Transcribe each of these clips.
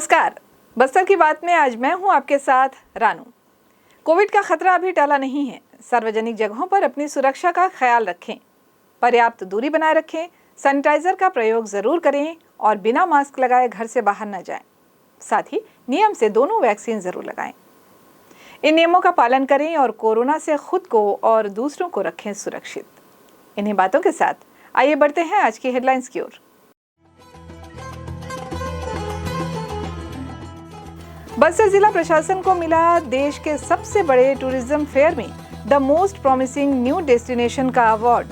नमस्कार। बस्तर की बात में आज मैं हूं आपके साथ रानू। कोविड का खतरा अभी टला नहीं है। सार्वजनिक जगहों पर अपनी सुरक्षा का ख्याल रखें, पर्याप्त दूरी बनाए रखें, सैनिटाइजर का प्रयोग जरूर करें और बिना मास्क लगाए घर से बाहर न जाएं। साथ ही नियम से दोनों वैक्सीन जरूर लगाएं। इन नियमों का पालन करें और कोरोना से खुद को और दूसरों को रखें सुरक्षित। इन्हीं बातों के साथ आइए बढ़ते हैं आज की हेडलाइंस की ओर। बस्तर जिला प्रशासन को मिला देश के सबसे बड़े टूरिज्म फेयर में the most promising new destination का अवार्ड।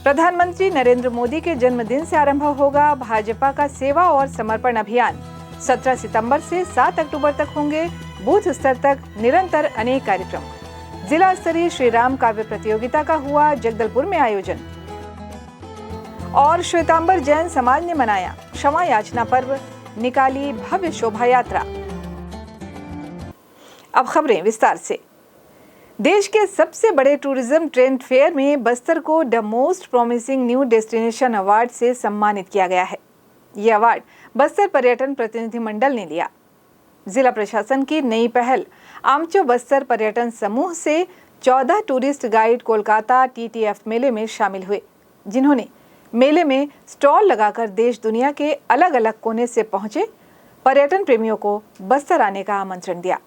प्रधानमंत्री नरेंद्र मोदी के जन्मदिन से आरंभ होगा भाजपा का सेवा और समर्पण अभियान। 17 सितंबर से 7 अक्टूबर तक होंगे बूथ स्तर तक निरंतर अनेक कार्यक्रम। जिला स्तरीय श्री राम काव्य प्रतियोगिता का हुआ जगदलपुर में आयोजन। और श्वेतांबर जैन समाज ने मनाया क्षमा याचना पर्व, निकाली भव्य शोभा यात्रा। अब खबरें विस्तार से। देश के सबसे बड़े टूरिज्म ट्रेंड फेयर में बस्तर को the most promising new destination award से सम्मानित किया गया है। यह अवार्ड बस्तर पर्यटन प्रतिनिधि मंडल ने लिया। जिला प्रशासन की नई पहल आमचो बस्तर पर्यटन समूह से 14 टूरिस्ट गाइड कोलकाता TTF मेले में शामिल हुए, जिन्होंने मेले में स्टॉल लगाकर देश दुनिया के अलग अलग कोने से पहुंचे पर्यटन प्रेमियों को बस्तर आने का आमंत्रण दिया।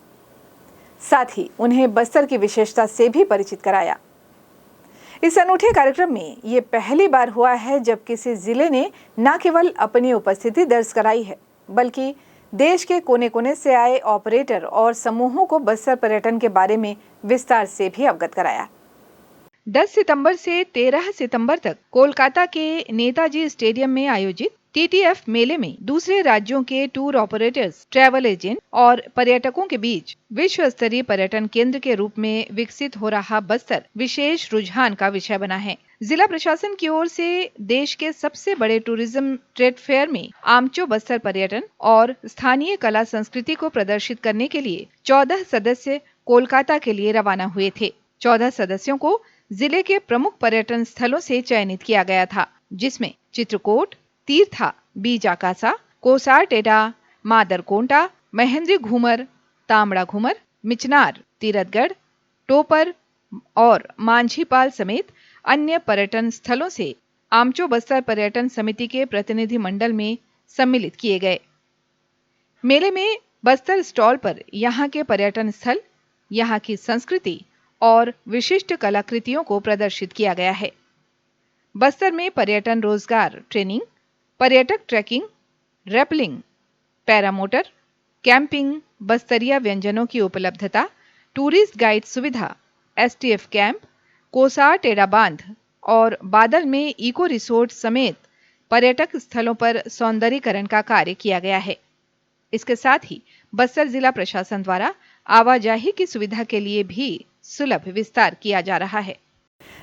साथ ही उन्हें बस्तर की विशेषता से भी परिचित कराया। इस अनूठे कार्यक्रम में ये पहली बार हुआ है जब किसी जिले ने न केवल अपनी उपस्थिति दर्ज कराई है, बल्कि देश के कोने कोने से आए ऑपरेटर और समूहों को बस्तर पर्यटन के बारे में विस्तार से भी अवगत कराया। 10 सितंबर से 13 सितंबर तक कोलकाता के नेताजी स्टेडियम में आयोजित TTF मेले में दूसरे राज्यों के टूर ऑपरेटर्स, ट्रैवल एजेंट और पर्यटकों के बीच विश्व स्तरीय पर्यटन केंद्र के रूप में विकसित हो रहा बस्तर विशेष रुझान का विषय बना है। जिला प्रशासन की ओर से देश के सबसे बड़े टूरिज्म ट्रेड फेयर में आमचो बस्तर पर्यटन और स्थानीय कला संस्कृति को प्रदर्शित करने के लिए 14 सदस्य कोलकाता के लिए रवाना हुए थे। 14 सदस्यों को जिले के प्रमुख पर्यटन स्थलों से चयनित किया गया था, जिसमें चित्रकूट, तीर्था, बीजाकासा, कोसार टेडा, मादरकोंटा, महेंद्री घूमर, तामड़ा घूमर, मिचनार, तीरथगढ़, टोपर और मांझीपाल समेत अन्य पर्यटन स्थलों से आमचो बस्तर पर्यटन समिति के प्रतिनिधि मंडल में सम्मिलित किए गए। मेले में बस्तर स्टॉल पर यहाँ के पर्यटन स्थल, यहाँ की संस्कृति और विशिष्ट कलाकृतियों को प्रदर्शित किया गया है। बस्तर में पर्यटन रोजगार ट्रेनिंग, पर्यटक ट्रैकिंग, रैपलिंग, पैरामोटर, कैंपिंग, बस्तरिया व्यंजनों की उपलब्धता, टूरिस्ट गाइड सुविधा, STF कैंप, कोसार टेढ़ा बांध और बादल में इको रिसोर्ट समेत पर्यटक स्थलों पर सौंदर्यीकरण का कार्य किया गया है। इसके साथ ही बस्तर जिला प्रशासन द्वारा आवाजाही की सुविधा के लिए भी सुलभ विस्तार किया जा रहा है।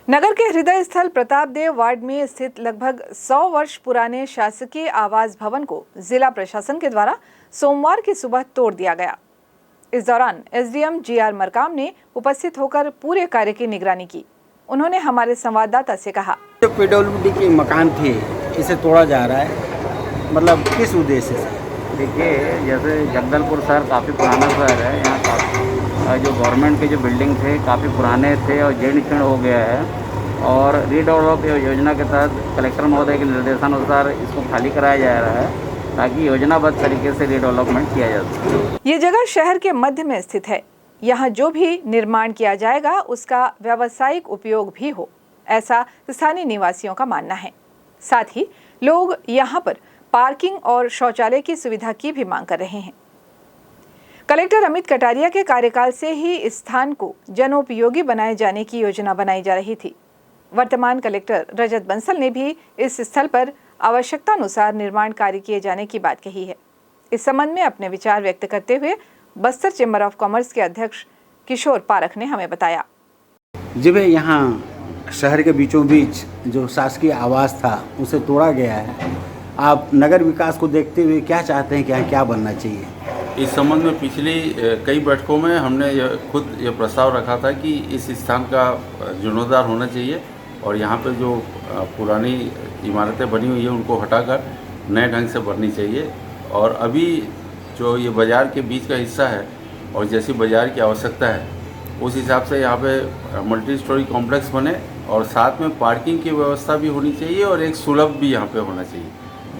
नगर के हृदय स्थल प्रताप देव वार्ड में स्थित लगभग 100 वर्ष पुराने शासकीय आवास भवन को जिला प्रशासन के द्वारा सोमवार की सुबह तोड़ दिया गया। इस दौरान SDM GR मरकाम ने उपस्थित होकर पूरे कार्य की निगरानी की। उन्होंने हमारे संवाददाता से कहा, जो PWD के मकान थे इसे तोड़ा जा रहा है, मतलब किस उद्देश्य से? देखिए, जैसे जगदलपुर शहर काफ़ी पुराना शहर है। यहाँ काफ़ी जो गवर्नमेंट के जो बिल्डिंग थे काफ़ी पुराने थे और जीर्ण शीर्ण हो गया है और रीडेवलप योजना के तहत कलेक्टर महोदय के निर्देशानुसार इसको खाली कराया जा रहा है ताकि योजनाबद्ध तरीके से रीडेवलपमेंट किया जा सके। ये जगह शहर के मध्य में स्थित है। यहाँ जो भी निर्माण किया जाएगा उसका व्यावसायिक उपयोग भी हो, ऐसा स्थानीय निवासियों का मानना है। साथ ही लोग यहाँ पर पार्किंग और शौचालय की सुविधा की भी मांग कर रहे हैं। कलेक्टर अमित कटारिया के कार्यकाल से ही इस स्थान को जनोपयोगी बनाए जाने की योजना बनाई जा रही थी। वर्तमान कलेक्टर रजत बंसल ने भी इस स्थल पर आवश्यकतानुसार निर्माण कार्य किए जाने की बात कही है। इस संबंध में अपने विचार व्यक्त करते हुए बस्तर चेंबर ऑफ कॉमर्स के अध्यक्ष किशोर पारख ने हमें बताया, जब यहाँ शहर के बीचों बीच जो शासकीय आवास था उसे तोड़ा गया है, आप नगर विकास को देखते हुए क्या चाहते हैं कि यहाँ क्या बनना चाहिए? इस संबंध में पिछली कई बैठकों में हमने खुद ये प्रस्ताव रखा था कि इस स्थान का जीर्णोद्धार होना चाहिए और यहाँ पे जो पुरानी इमारतें बनी हुई है उनको हटाकर नए ढंग से बननी चाहिए। और अभी जो ये बाज़ार के बीच का हिस्सा है और जैसी बाज़ार की आवश्यकता है उस हिसाब से यहाँ पे मल्टी स्टोरी कॉम्प्लेक्स बने और साथ में पार्किंग की व्यवस्था भी होनी चाहिए और एक सुलभ भी यहाँ पे होना चाहिए।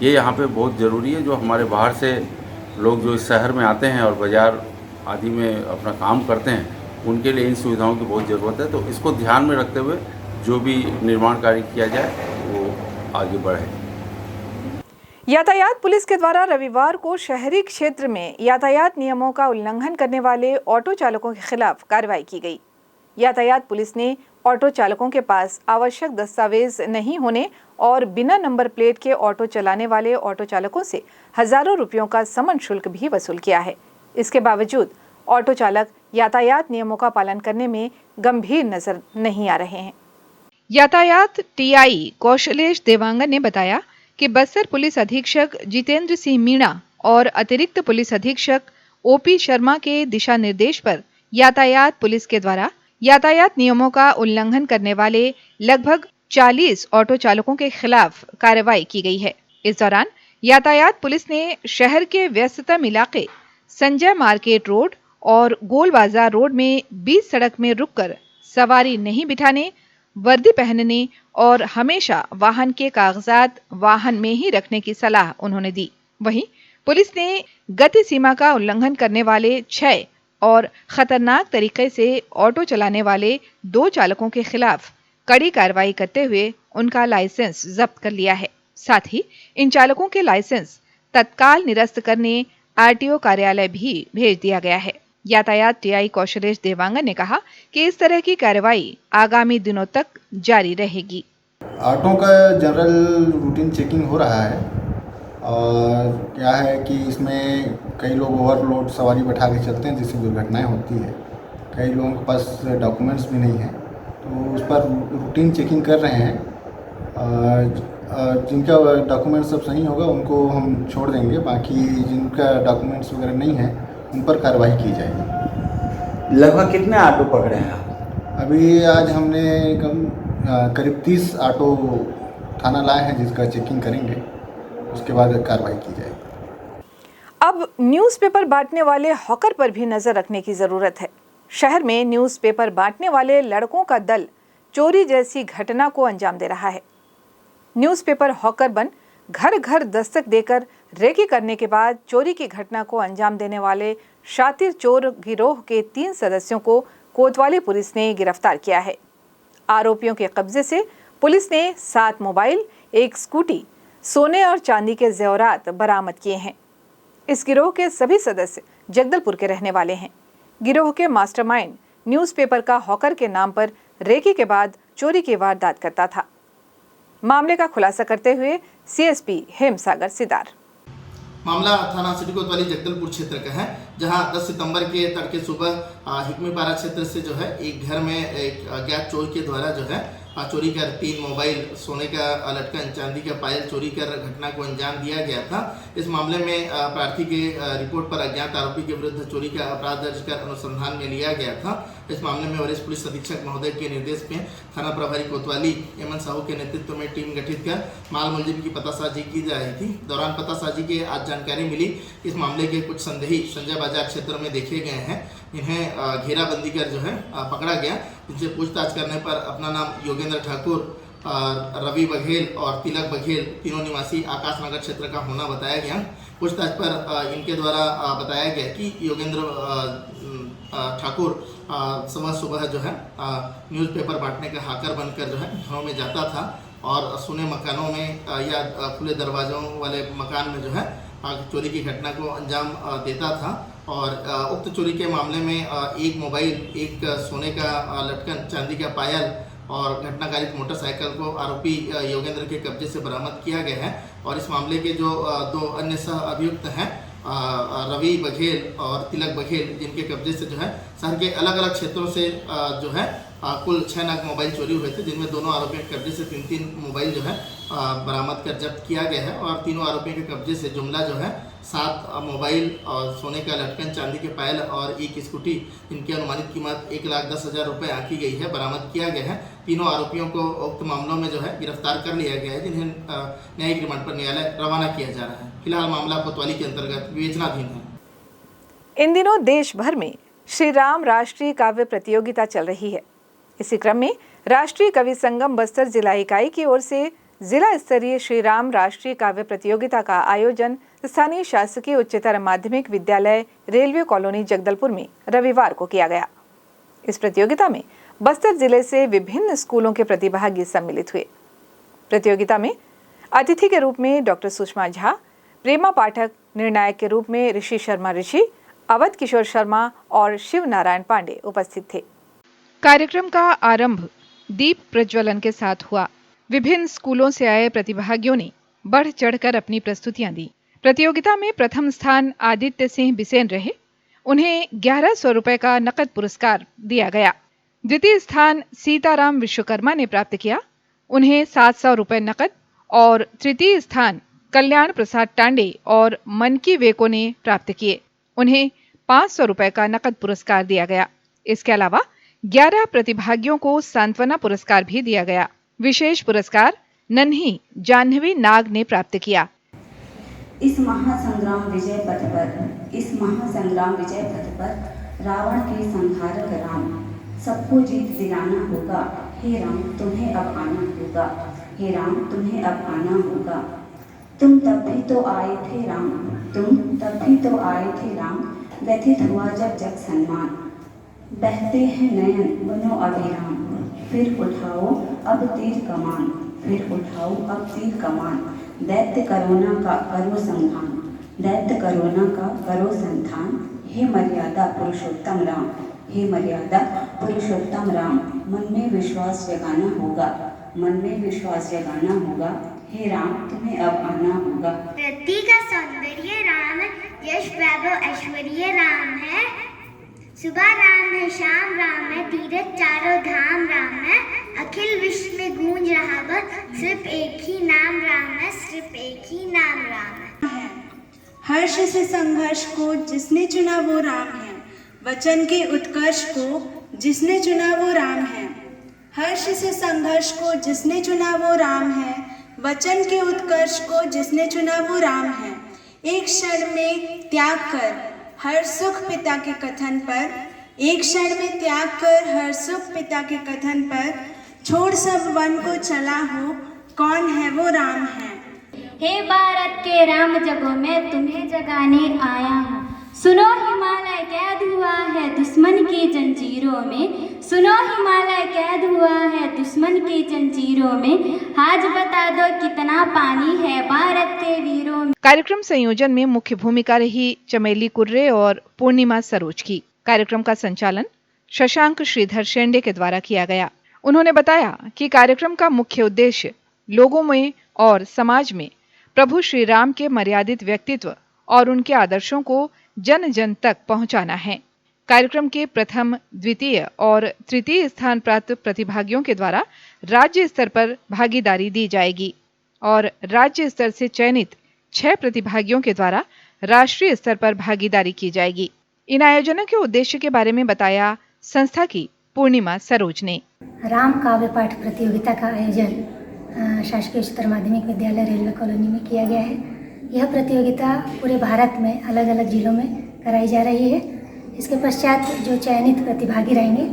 ये यहाँ पे बहुत ज़रूरी है। जो हमारे बाहर से लोग जो इस शहर में आते हैं और बाज़ार आदि में अपना काम करते हैं उनके लिए इन सुविधाओं की बहुत ज़रूरत है। तो इसको ध्यान में रखते हुए जो भी निर्माण कार्य किया जाए वो आगे बढ़े। यातायात पुलिस के द्वारा रविवार को शहरी क्षेत्र में यातायात नियमों का उल्लंघन करने वाले ऑटो चालकों के खिलाफ कार्रवाई की गई। यातायात पुलिस ने ऑटो चालकों के पास आवश्यक दस्तावेज नहीं होने और बिना नंबर प्लेट के ऑटो चलाने वाले ऑटो चालकों से हजारों रुपयों का समन शुल्क भी वसूल किया है। इसके बावजूद ऑटो चालक यातायात नियमों का पालन करने में गंभीर नजर नहीं आ रहे हैं। यातायात टीआई कौशलेश देवांगन ने बताया कि बस्तर पुलिस अधीक्षक जितेंद्र सिंह मीणा और अतिरिक्त पुलिस अधीक्षक ओपी शर्मा के दिशा निर्देश पर यातायात पुलिस के द्वारा यातायात नियमों का उल्लंघन करने वाले लगभग 40 ऑटो चालकों के खिलाफ कार्रवाई की गई है। इस दौरान यातायात पुलिस ने शहर के व्यस्ततम इलाके संजय मार्केट रोड और गोल बाजार रोड में बीच सड़क में रुककर सवारी नहीं बिठाने, वर्दी पहनने और हमेशा वाहन के कागजात वाहन में ही रखने की सलाह उन्होंने दी। वहीं पुलिस ने गति सीमा का उल्लंघन करने वाले 6 और खतरनाक तरीके से ऑटो चलाने वाले 2 चालकों के खिलाफ कड़ी कार्रवाई करते हुए उनका लाइसेंस जब्त कर लिया है। साथ ही इन चालकों के लाइसेंस तत्काल निरस्त करने आरटीओ कार्यालय भी भेज दिया गया है। यातायात टीआई कौशलेश देवांगन ने कहा कि इस तरह की कार्रवाई आगामी दिनों तक जारी रहेगी। ऑटो का जनरल रूटीन चेकिंग हो रहा है और क्या है कि इसमें कई लोग ओवरलोड सवारी बैठा के चलते हैं जिससे दुर्घटनाएं होती है। कई लोगों के पास डॉक्यूमेंट्स भी नहीं है तो उस पर रूटीन चेकिंग कर रहे हैं। जिनका डॉक्यूमेंट सब सही होगा उनको हम छोड़ देंगे, बाकी जिनका डॉक्यूमेंट्स वगैरह नहीं है उन पर कार्रवाई की जाएगी। लगभग कितने ऑटो पकड़े हैं आप? अभी आज हमने करीब 30 ऑटो थाना लाए हैं जिसका चेकिंग करेंगे, उसके बाद कार्रवाई की जाएगी। अब न्यूज़पेपर बांटने वाले हॉकर पर भी नजर रखने की जरूरत है। शहर में न्यूज़पेपर बांटने वाले लड़कों का दल चोरी जैसी घटना को अंजाम दे रहा है। न्यूज़पेपर हॉकर बन घर घर दस्तक देकर रेकी करने के बाद चोरी की घटना को अंजाम देने वाले शातिर चोर गिरोह के 3 सदस्यों को कोतवाली पुलिस ने गिरफ्तार किया है। आरोपियों के कब्जे से पुलिस ने 7 मोबाइल, 1 स्कूटी, सोने और चांदी के जेवरात बरामद किए हैं। इस गिरोह के सभी सदस्य जगदलपुर के रहने वाले हैं। गिरोह के मास्टरमाइंड न्यूज़पेपर का हॉकर के नाम पर रेकी के बाद चोरी की वारदात करता था। मामले का खुलासा करते हुए सीएसपी हेमसागर सिदार। मामला थाना सिटी कोतवाली जगदलपुर क्षेत्र का है, जहां 10 सितंबर के तड़के सुबह हिकमीपारा क्षेत्र से जो है एक घर में एक अज्ञात चोर के द्वारा जो है चोरी कर 3 मोबाइल, सोने का लटकन, चांदी का पायल चोरी कर घटना को अंजाम दिया गया था। इस मामले में प्रार्थी के रिपोर्ट पर अज्ञात आरोपी के विरुद्ध चोरी का अपराध दर्ज कर अनुसंधान में लिया गया था। इस मामले में वरिष्ठ पुलिस अधीक्षक महोदय के निर्देश में थाना प्रभारी कोतवाली एमएन साहू के नेतृत्व में टीम गठित कर माल मुलजिम की पतासाजी की जा रही थी। दौरान पतासाजी के आज जानकारी मिली इस मामले के कुछ संदेही संजय बाजार क्षेत्र में देखे गए हैं, इन्हें घेराबंदी कर जो है पकड़ा गया। इनसे पूछताछ करने पर अपना नाम योगेंद्र ठाकुर, रवि बघेल और तिलक बघेल तीनों निवासी आकाश नगर क्षेत्र का होना बताया गया। पूछताछ पर इनके द्वारा बताया गया कि योगेंद्र ठाकुर सुबह जो है न्यूज़पेपर बांटने का हाकर बनकर जो है घरों में जाता था और सुने मकानों में या खुले दरवाजों वाले मकान में जो है चोरी की घटना को अंजाम देता था। और उक्त चोरी के मामले में 1 मोबाइल, 1 सोने का लटकन, चांदी का पायल और घटनाकारित मोटरसाइकिल को आरोपी योगेंद्र के कब्जे से बरामद किया गया है। और इस मामले के जो 2 अन्य सह अभियुक्त हैं रवि बघेल और तिलक बघेल, जिनके कब्जे से जो है शहर के अलग अलग क्षेत्रों से जो है कुल 6 नग मोबाइल चोरी हुए थे, जिनमें दोनों आरोपियों के कब्जे से 3-3 मोबाइल जो है बरामद कर जब्त किया गया है। और तीनों आरोपियों के कब्जे से जुमला जो है 7 मोबाइल और सोने का लटकन, चांदी के पायल और 1 स्कूटी, इनकी अनुमानित कीमत 1,10,000 रुपये आंकी गई है, बरामद किया गया है। तीनों आरोपियों को उक्त मामलों में जो है गिरफ्तार कर लिया गया है, जिन्हें न्यायिक रिमांड पर न्यायालय रवाना किया जा रहा है। फिलहाल मामला कोतवाली के अंतर्गत विवेचनाधीन है। इन दिनों देश भर में श्री राम राष्ट्रीय काव्य प्रतियोगिता चल रही है। इसी क्रम में राष्ट्रीय कवि संगम बस्तर जिला इकाई की ओर से जिला स्तरीय श्री राम राष्ट्रीय काव्य प्रतियोगिता का आयोजन स्थानीय शासकीय उच्चतर माध्यमिक विद्यालय रेलवे कॉलोनी जगदलपुर में रविवार को किया गया। इस प्रतियोगिता में बस्तर जिले से विभिन्न स्कूलों के प्रतिभागी सम्मिलित हुए। प्रतियोगिता में अतिथि के रूप में डॉक्टर सुषमा झा, प्रेमा पाठक, निर्णायक के रूप में ऋषि शर्मा ऋषि, अवध किशोर शर्मा और शिव नारायण पांडे उपस्थित थे। कार्यक्रम का आरंभ दीप प्रज्वलन के साथ हुआ। विभिन्न स्कूलों से आए प्रतिभागियों ने बढ़ चढ़कर अपनी प्रस्तुतियां दी। प्रतियोगिता में प्रथम स्थान आदित्य सिंह बिसेन रहे। उन्हें 1100 रुपए का नकद पुरस्कार दिया गया। द्वितीय स्थान सीताराम विश्वकर्मा ने प्राप्त किया। उन्हें 700 रुपए नकद और तृतीय स्थान कल्याण प्रसाद टांडे और मनकी वेको ने प्राप्त किए। उन्हें 500 रुपए का नकद पुरस्कार दिया गया। इसके अलावा 11 प्रतिभागियों को सांत्वना पुरस्कार भी दिया गया। विशेष पुरस्कार नन्ही जाह्नवी नाग ने प्राप्त किया। इस महासंग्राम विजय पथ पर रावण के संहारक राम, सबको जीत दिलाना होगा। हे राम तुम्हें अब आना होगा। हे राम तुम्हें अब आना होगा। तुम तब भी तो आए थे राम, व्यथित हुआ जब जग सन्मान। बहते हैं नयन बनो अभिराम, फिर उठाओ अब तीर कमान। दैत्य करोना का करो संधान। हे मर्यादा पुरुषोत्तम राम, मन में विश्वास जगाना होगा। हे राम तुम्हें अब आना होगा। धरती का सौंदर्य राम, यश वैभव ऐश्वर्य राम है। सुबह राम है, शाम राम है, तीरथ चारों धाम राम है। अखिल विश्व में गूंज रहा बस सिर्फ एक ही नाम राम है, सिर्फ एक ही नाम राम है। हर्ष से संघर्ष को जिसने चुना वो राम है, वचन के उत्कर्ष को जिसने चुना वो राम है। हर्ष से संघर्ष को जिसने चुना वो राम है, वचन के उत्कर्ष को जिसने चुना वो राम है। एक क्षण में त्याग कर हर सुख पिता के कथन पर, छोड़ सब वन को चला हो, कौन है वो राम है। हे भारत के राम जगो मैं तुम्हें जगाने आया हूँ। सुनो हिमालय कैद हुआ है दुश्मन की जंजीरों में। आज बता दो कितना पानी है भारत के वीरों में। कार्यक्रम संयोजन में मुख्य भूमिका रही चमेली कुर्रे और पूर्णिमा सरोज की। कार्यक्रम का संचालन शशांक श्रीधर शेंडे के द्वारा किया गया। उन्होंने बताया कि कार्यक्रम का मुख्य उद्देश्य लोगों में और समाज में प्रभु श्री राम के मर्यादित व्यक्तित्व और उनके आदर्शों को जन जन तक पहुंचाना है। कार्यक्रम के प्रथम, द्वितीय और तृतीय स्थान प्राप्त प्रतिभागियों के द्वारा राज्य स्तर पर भागीदारी दी जाएगी और राज्य स्तर से चयनित 6 प्रतिभागियों के द्वारा राष्ट्रीय स्तर पर भागीदारी की जाएगी। इन आयोजनों के उद्देश्य के बारे में बताया संस्था की पूर्णिमा सरोज ने। राम काव्य पाठ प्रतियोगिता का आयोजन शासकीय उच्चतर माध्यमिक विद्यालय रेलवे कॉलोनी में किया गया है। यह प्रतियोगिता पूरे भारत में अलग अलग जिलों में कराई जा रही है। इसके पश्चात जो चयनित प्रतिभागी रहेंगे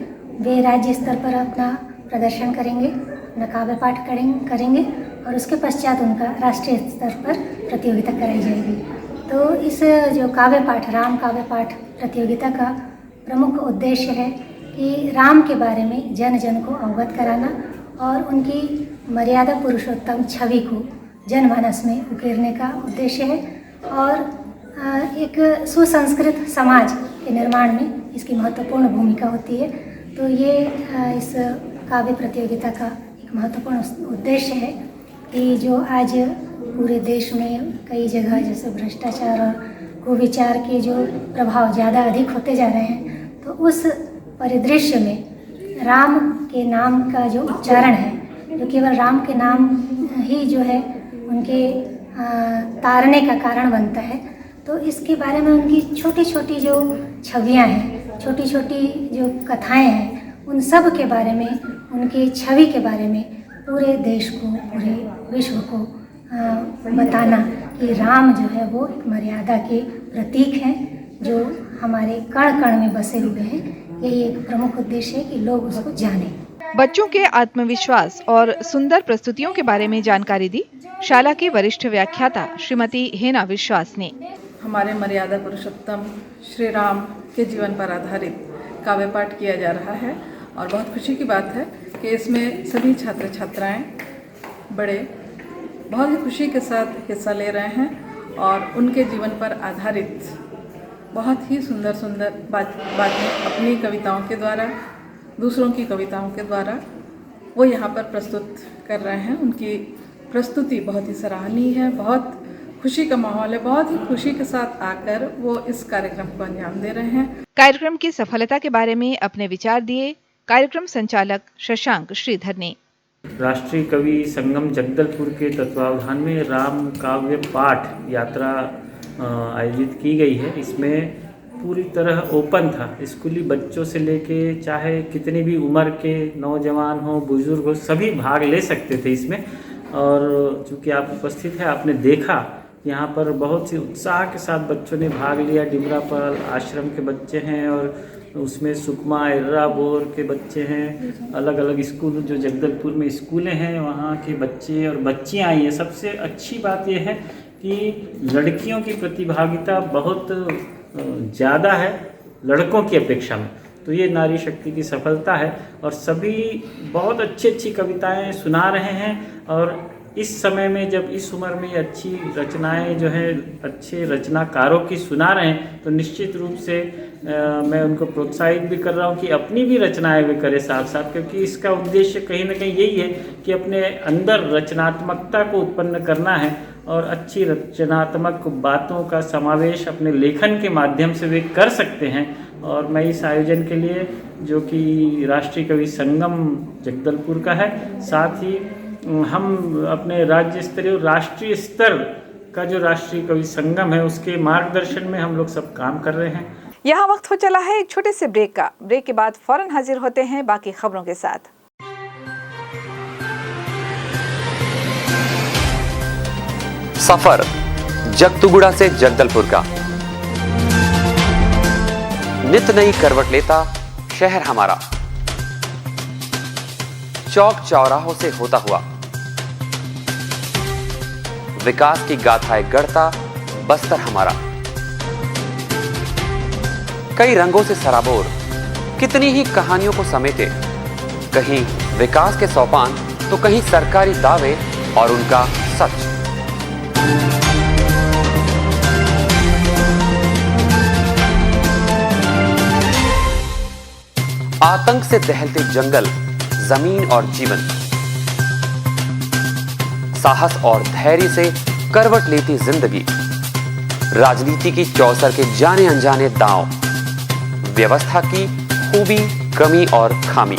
वे राज्य स्तर पर अपना प्रदर्शन करेंगे, अपना काव्य पाठ करेंगे और उसके पश्चात उनका राष्ट्रीय स्तर पर प्रतियोगिता कराई जाएगी। तो इस जो काव्य पाठ, राम काव्य पाठ प्रतियोगिता का प्रमुख उद्देश्य है कि राम के बारे में जन जन को अवगत कराना और उनकी मर्यादा पुरुषोत्तम छवि को जनमानस में उकेरने का उद्देश्य है और एक सुसंस्कृत समाज के निर्माण में इसकी महत्वपूर्ण भूमिका होती है। तो ये इस काव्य प्रतियोगिता का एक महत्वपूर्ण उद्देश्य है कि जो आज पूरे देश में कई जगह जैसे भ्रष्टाचार और कुविचार के जो प्रभाव ज़्यादा अधिक होते जा रहे हैं, तो उस परिदृश्य में राम के नाम का जो उच्चारण है, जो केवल राम के नाम ही जो है उनके तारने का कारण बनता है, तो इसके बारे में उनकी छोटी छोटी जो छवियाँ हैं, छोटी छोटी जो कथाएं हैं, उन सब के बारे में, उनकी छवि के बारे में पूरे देश को, पूरे विश्व को बताना कि राम जो है वो एक मर्यादा के प्रतीक हैं, जो हमारे कण कण में बसे हुए हैं। यही एक प्रमुख उद्देश्य है कि लोग उसको जानें। बच्चों के आत्मविश्वास और सुंदर प्रस्तुतियों के बारे में जानकारी दी शाला की वरिष्ठ व्याख्याता श्रीमती हेना विश्वास ने। हमारे मर्यादा पुरुषोत्तम श्री राम के जीवन पर आधारित काव्य पाठ किया जा रहा है और बहुत खुशी की बात है कि इसमें सभी छात्र छात्राएं बड़े बहुत ही खुशी के साथ हिस्सा ले रहे हैं और उनके जीवन पर आधारित बहुत ही सुंदर सुंदर बातें अपनी कविताओं के द्वारा, दूसरों की कविताओं के द्वारा वो यहाँ पर प्रस्तुत कर रहे हैं। उनकी प्रस्तुति बहुत ही सराहनीय है, बहुत खुशी का माहौल है, बहुत ही खुशी के साथ आकर वो इस कार्यक्रम को अंजाम दे रहे हैं। कार्यक्रम की सफलता के बारे में अपने विचार दिए कार्यक्रम संचालक शशांक श्रीधर ने। राष्ट्रीय कवि संगम जगदलपुर के तत्वावधान में राम काव्य पाठ यात्रा आयोजित की गई है। इसमें पूरी तरह ओपन था, स्कूली बच्चों से लेके चाहे कितनी भी उम्र के नौजवान हो, बुजुर्ग हो, सभी भाग ले सकते थे इसमें। और चूँकि आप उपस्थित हैं, आपने देखा यहाँ पर बहुत सी उत्साह के साथ बच्चों ने भाग लिया। डिमरापाल आश्रम के बच्चे हैं और उसमें सुकमा एर्रा बोर के बच्चे हैं। अलग अलग स्कूल जो जगदलपुर में स्कूलें हैं वहाँ के बच्चे और बच्चियाँ आई हैं। सबसे अच्छी बात यह है कि लड़कियों की प्रतिभागिता बहुत ज़्यादा है लड़कों की अपेक्षा में, तो ये नारी शक्ति की सफलता है। और सभी बहुत अच्छी अच्छी कविताएं सुना रहे हैं और इस समय में जब इस उम्र में अच्छी रचनाएं जो है अच्छे रचनाकारों की सुना रहे हैं तो निश्चित रूप से मैं उनको प्रोत्साहित भी कर रहा हूं कि अपनी भी रचनाएं भी करें साथ साथ, क्योंकि इसका उद्देश्य कहीं ना कहीं यही है कि अपने अंदर रचनात्मकता को उत्पन्न करना है और अच्छी रचनात्मक बातों का समावेश अपने लेखन के माध्यम से वे कर सकते हैं। और मैं इस आयोजन के लिए, जो कि राष्ट्रीय कवि संगम जगदलपुर का है, साथ ही हम अपने राज्य स्तरीय और राष्ट्रीय स्तर का जो राष्ट्रीय कवि संगम है उसके मार्गदर्शन में हम लोग सब काम कर रहे हैं। यहाँ वक्त हो चला है एक छोटे से ब्रेक का। ब्रेक के बाद फौरन हाजिर होते हैं बाकी खबरों के साथ। सफर जगतुगुड़ा से जगदलपुर का, नित नई करवट लेता शहर हमारा, चौक चौराहों से होता हुआ विकास की गाथाएं गढ़ता बस्तर हमारा। कई रंगों से सराबोर कितनी ही कहानियों को समेटे, कहीं विकास के सोपान तो कहीं सरकारी दावे और उनका सच। आतंक से दहलते जंगल, जमीन और जीवन, साहस और धैर्य से करवट लेती जिंदगी, राजनीति की चौसर के जाने अनजाने दांव, व्यवस्था की खूबी, कमी और खामी,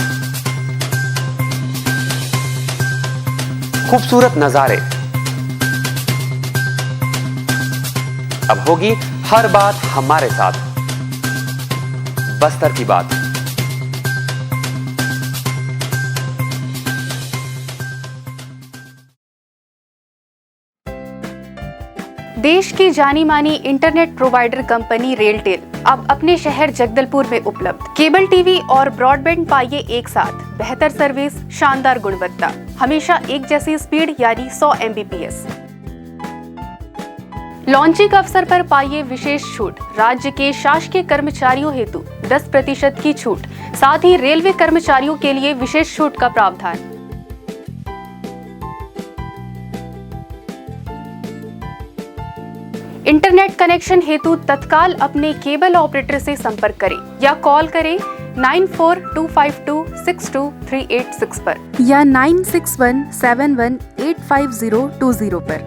खूबसूरत नजारे। अब होगी हर बात हमारे साथ, बस्तर की बात। देश की जानी मानी इंटरनेट प्रोवाइडर कंपनी रेलटेल अब अपने शहर जगदलपुर में उपलब्ध। केबल टीवी और ब्रॉडबैंड पाइए एक साथ, बेहतर सर्विस, शानदार गुणवत्ता, हमेशा एक जैसी स्पीड यानी 100 Mbps। लॉन्चिंग अवसर पर पाइए विशेष छूट, राज्य के शासकीय कर्मचारियों हेतु 10% की छूट, साथ ही रेलवे कर्मचारियों के लिए विशेष छूट का प्रावधान। इंटरनेट कनेक्शन हेतु तत्काल अपने केबल ऑपरेटर से संपर्क करें या कॉल करें 9425262386 पर या 9617185020 पर।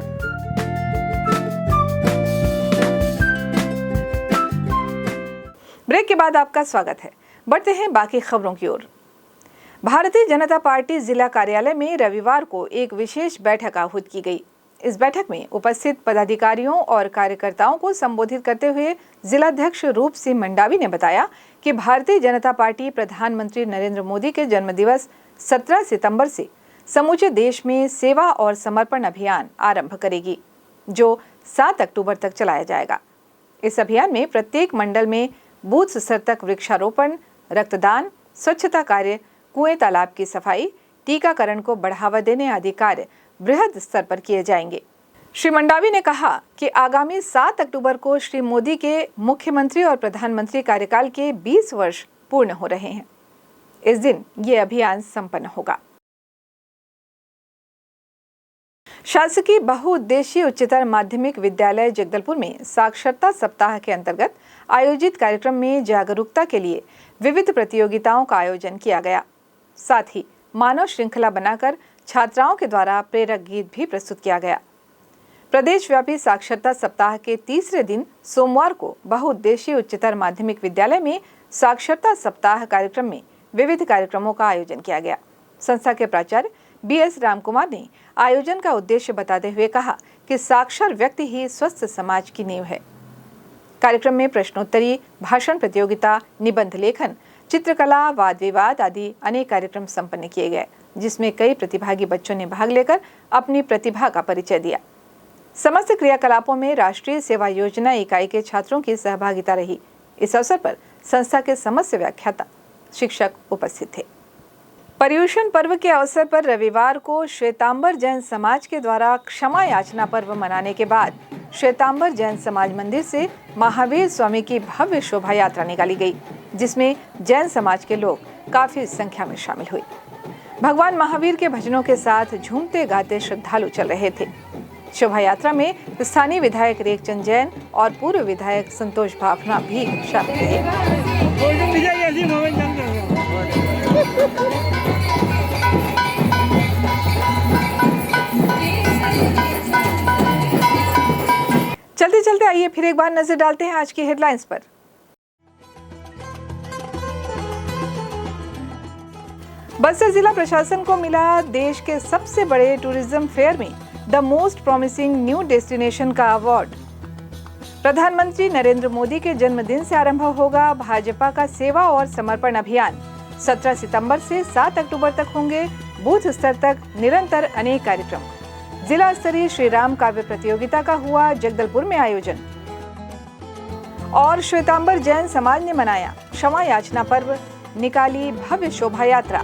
ब्रेक के बाद आपका स्वागत है। बढ़ते हैं बाकी खबरों की ओर। भारतीय जनता पार्टी जिला कार्यालय में रविवार को एक विशेष बैठक आहूत की गई। इस बैठक में उपस्थित पदाधिकारियों और कार्यकर्ताओं को संबोधित करते हुए जिलाध्यक्ष रूप सिंह मंडावी ने बताया कि भारतीय जनता पार्टी प्रधानमंत्री नरेंद्र मोदी के जन्मदिवस 17 सितंबर से समूचे देश में सेवा और समर्पण अभियान आरंभ करेगी, जो 7 अक्टूबर तक चलाया जाएगा। इस अभियान में प्रत्येक मंडल में बूथ स्तर तक वृक्षारोपण, रक्तदान, स्वच्छता कार्य, कुएं तालाब की सफाई, टीकाकरण को बढ़ावा देने आदि कार्य बृहद स्तर पर किए जाएंगे। श्री मंडावी ने कहा कि आगामी 7 अक्टूबर को श्री मोदी के मुख्यमंत्री और प्रधानमंत्री कार्यकाल के 20 वर्ष पूर्ण हो रहे हैं। इस दिन ये अभियान संपन्न होगा। शासकीय बहुउद्देशीय उच्चतर माध्यमिक विद्यालय जगदलपुर में साक्षरता सप्ताह के अंतर्गत आयोजित कार्यक्रम में जागरूकता के लिए विविध प्रतियोगिताओं का आयोजन किया गया। साथ ही मानव श्रृंखला बनाकर छात्राओं के द्वारा प्रेरक गीत भी प्रस्तुत किया गया। प्रदेशव्यापी साक्षरता सप्ताह के तीसरे दिन सोमवार को बहुउद्देशीय उच्चतर माध्यमिक विद्यालय में साक्षरता सप्ताह कार्यक्रम में विविध कार्यक्रमों का आयोजन किया गया। संस्था के प्राचार्य BS रामकुमार ने आयोजन का उद्देश्य बताते हुए कहा कि साक्षर व्यक्ति ही स्वस्थ समाज की नींव है। कार्यक्रम में प्रश्नोत्तरी, भाषण प्रतियोगिता, निबंध लेखन, चित्रकला, वाद विवाद आदि अनेक कार्यक्रम संपन्न किए गए, जिसमें कई प्रतिभागी बच्चों ने भाग लेकर अपनी प्रतिभा का परिचय दिया। समस्त क्रियाकलापों में राष्ट्रीय सेवा योजना इकाई के छात्रों की सहभागिता रही। इस अवसर पर संस्था के समस्त व्याख्याता, शिक्षक उपस्थित थे। पर्युषण पर्व के अवसर पर रविवार को श्वेतांबर जैन समाज के द्वारा क्षमा याचना पर्व मनाने के बाद श्वेतांबर जैन समाज मंदिर से महावीर स्वामी की भव्य शोभा यात्रा निकाली गई, जिसमें जैन समाज के लोग काफी संख्या में शामिल हुए। भगवान महावीर के भजनों के साथ झूमते गाते श्रद्धालु चल रहे थे। शोभा यात्रा में स्थानीय विधायक रेखचंद जैन और पूर्व विधायक संतोष भावना भी शामिल रहे। चलते चलते आइए फिर एक बार नजर डालते हैं आज की हेडलाइंस पर। बस्तर जिला प्रशासन को मिला देश के सबसे बड़े टूरिज्म फेयर में the most promising new destination का अवार्ड। प्रधानमंत्री नरेंद्र मोदी के जन्मदिन से आरंभ होगा भाजपा का सेवा और समर्पण अभियान। 17 सितंबर से 7 अक्टूबर तक होंगे बूथ स्तर तक निरंतर अनेक कार्यक्रम। जिला स्तरीय श्री राम काव्य प्रतियोगिता का हुआ जगदलपुर में आयोजन। और श्वेतांबर जैन समाज ने मनाया क्षमा याचना पर्व, निकाली भव्य शोभा यात्रा।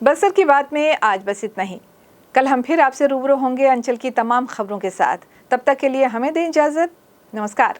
बस्तर की बात में आज बस इतना ही। कल हम फिर आपसे रूबरू होंगे अंचल की तमाम खबरों के साथ। तब तक के लिए हमें दें इजाजत। नमस्कार।